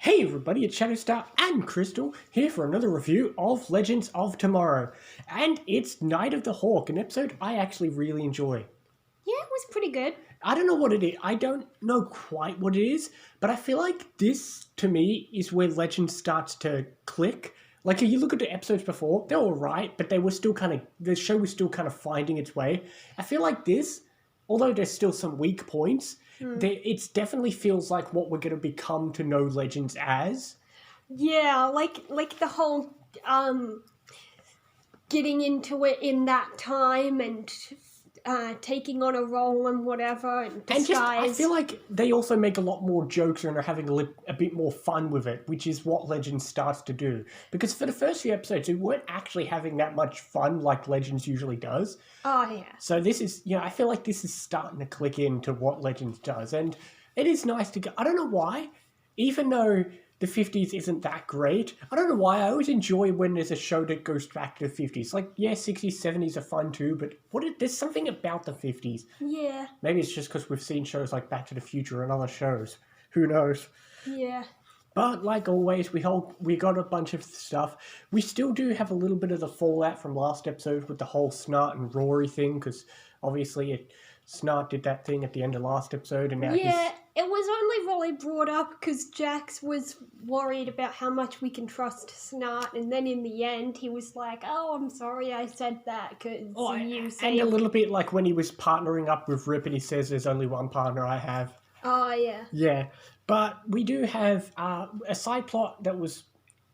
Hey everybody, it's Shadowstar and Crystal here for another review of Legends of Tomorrow. And it's Night of the Hawk, an episode I actually really enjoy. Yeah, it was pretty good. I don't know what it is. I don't know quite what it is, but I feel like this, to me, is where Legends starts to click. Like, if you look at the episodes before, they're alright, but the show was still kind of finding its way. I feel like this, although there's still some weak points, it definitely feels like what we're going to become to know Legends as. Yeah, like the whole getting into it in that time and taking on a role and whatever and disguise. And I feel like they also make a lot more jokes and are having a bit more fun with it, which is what Legends starts to do. Because for the first few episodes, we weren't actually having that much fun like Legends usually does. Oh, yeah. So this is, I feel like this is starting to click into what Legends does. And it is nice to go. I don't know why, even though the 50s isn't that great, I don't know why, I always enjoy when there's a show that goes back to the 50s. Like, yeah, 60s, 70s are fun too, but there's something about the 50s. Yeah. Maybe it's just because we've seen shows like Back to the Future and other shows. Who knows? Yeah. But like always, we got a bunch of stuff. We still do have a little bit of the fallout from last episode with the whole Snart and Rory thing, because obviously Snart did that thing at the end of last episode, and now it was only really brought up because Jax was worried about how much we can trust Snart, and then in the end he was like, "Oh, I'm sorry I said that because you said." And a little bit like when he was partnering up with Rip, and he says, "There's only one partner I have." Oh yeah. Yeah, but we do have a side plot that was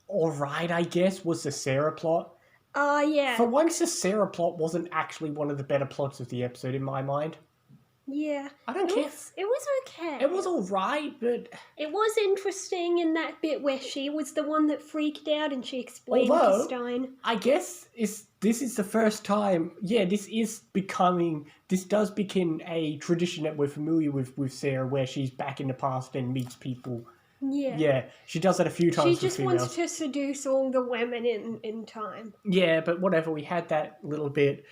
alright, I guess, was the Sarah plot. Yeah. For once, the Sarah plot wasn't actually one of the better plots of the episode in my mind. Yeah. I don't care. It was okay. It was alright, but it was interesting in that bit where she was the one that freaked out and she explained to Stein. I guess this is the first time, this does become a tradition that we're familiar with Sarah, where she's back in the past and meets people. Yeah. Yeah, she does that a few times. She just wants to seduce all the women in time. Yeah, but whatever, we had that little bit.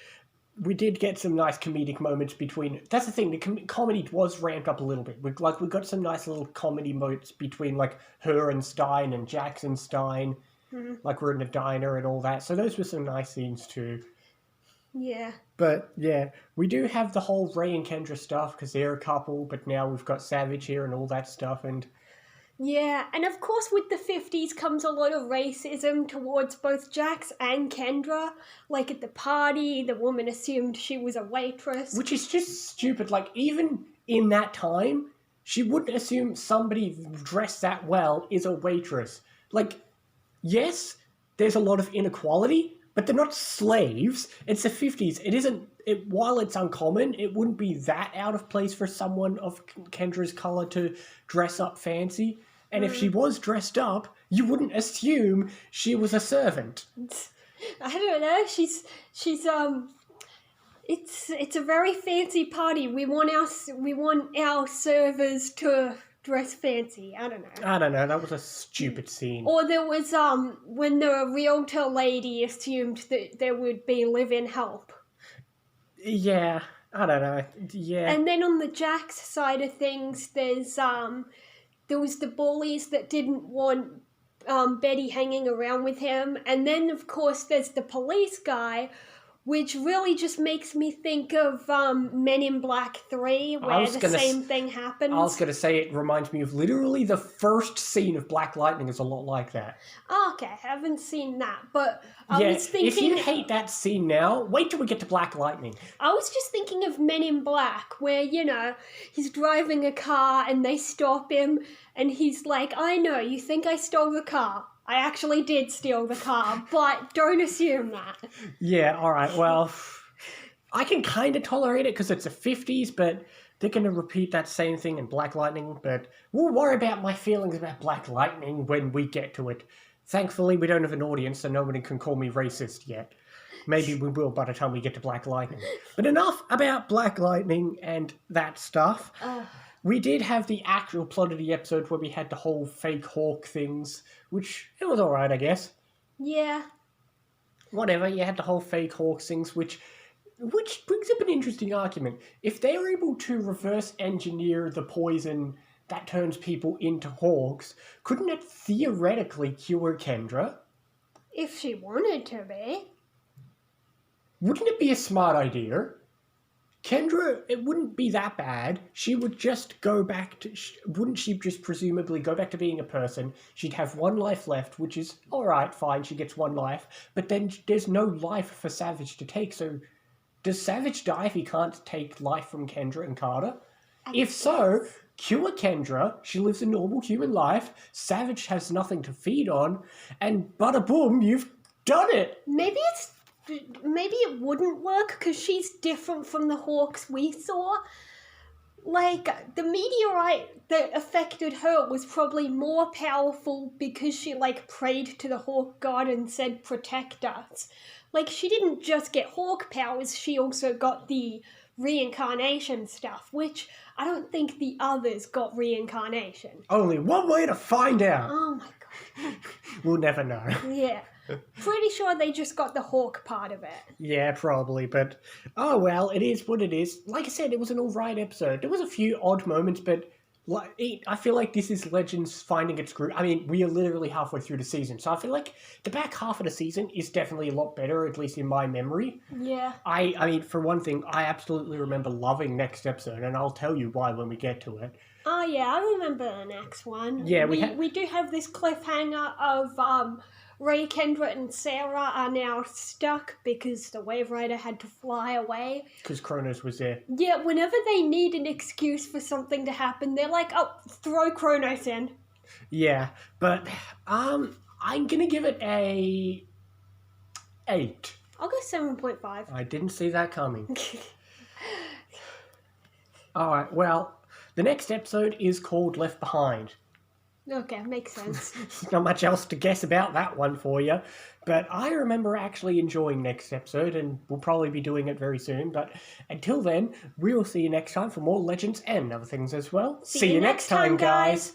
We did get some nice comedic moments between... That's the thing, the comedy was ramped up a little bit. We got some nice little comedy moments between, like, her and Stein and Jax and Stein. Mm-hmm. Like, we're in a diner and all that. So those were some nice scenes, too. Yeah. But, yeah, we do have the whole Ray and Kendra stuff, because they're a couple, but now we've got Savage here and all that stuff, and... Yeah, and of course with the 50s comes a lot of racism towards both Jax and Kendra. Like at the party, the woman assumed she was a waitress. Which is just stupid. Like, even in that time, she wouldn't assume somebody dressed that well is a waitress. Like, yes, there's a lot of inequality, but they're not slaves. It's the 50s. While it's uncommon, it wouldn't be that out of place for someone of Kendra's colour to dress up fancy. And if she was dressed up, you wouldn't assume she was a servant. I don't know. It's a very fancy party. We want our servers to dress fancy. I don't know. That was a stupid scene. Or there was when the realtor lady assumed that there would be live-in help. Yeah, I don't know. Yeah. And then on the Jax side of things, there was the bullies that didn't want Betty hanging around with him. And then, of course, there's the police guy, which really just makes me think of Men in Black 3, where the same thing happens. I was going to say, it reminds me of literally the first scene of Black Lightning is a lot like that. Oh, okay, I haven't seen that, but I was thinking... if you hate that scene now, wait till we get to Black Lightning. I was just thinking of Men in Black, where, he's driving a car and they stop him, and he's like, I know, you think I stole the car. I actually did steal the car, but don't assume that. Yeah, alright, well, I can kind of tolerate it because it's the 50s, but they're going to repeat that same thing in Black Lightning, but we'll worry about my feelings about Black Lightning when we get to it. Thankfully, we don't have an audience, so nobody can call me racist yet. Maybe we will by the time we get to Black Lightning. But enough about Black Lightning and that stuff. We did have the actual plot of the episode where we had the whole fake hawk things, which, it was alright, I guess. Yeah. Whatever, you had the whole fake hawk things, which brings up an interesting argument. If they're able to reverse engineer the poison that turns people into hawks, couldn't it theoretically cure Kendra? If she wanted to be. Wouldn't it be a smart idea? Kendra, it wouldn't be that bad. She would just go back to... Wouldn't she just presumably go back to being a person? She'd have one life left, which is, alright, fine, she gets one life. But then there's no life for Savage to take, so... Does Savage die if he can't take life from Kendra and Carter? If so, cure Kendra, she lives a normal human life, Savage has nothing to feed on, and bada boom, you've done it! Maybe it wouldn't work because she's different from the hawks we saw. Like, the meteorite that affected her was probably more powerful because she, like, prayed to the hawk god and said, protect us. Like, she didn't just get hawk powers, she also got the reincarnation stuff, which I don't think the others got reincarnation. Only one way to find out! Oh my god. We'll never know. Yeah. Pretty sure they just got the hawk part of it. Yeah, probably, but oh well, it is what it is. Like I said, it was an alright episode. There was a few odd moments, but I feel like this is Legends finding its groove. I mean, we are literally halfway through the season, so I feel like the back half of the season is definitely a lot better, at least in my memory. Yeah. I mean, for one thing, I absolutely remember loving next episode, and I'll tell you why when we get to it. Oh yeah, I remember the next one. Yeah, we do have this cliffhanger of Ray, Kendra, and Sarah are now stuck because the Wave Rider had to fly away. Because Kronos was there. Yeah, whenever they need an excuse for something to happen, they're like, oh, throw Kronos in. Yeah, but I'm gonna give it a 8. I'll go 7.5. I didn't see that coming. Alright, well, the next episode is called Left Behind. Okay, makes sense. There's not much else to guess about that one for you. But I remember actually enjoying next episode, and we'll probably be doing it very soon. But until then, we'll see you next time for more Legends and other things as well. See you next time, guys!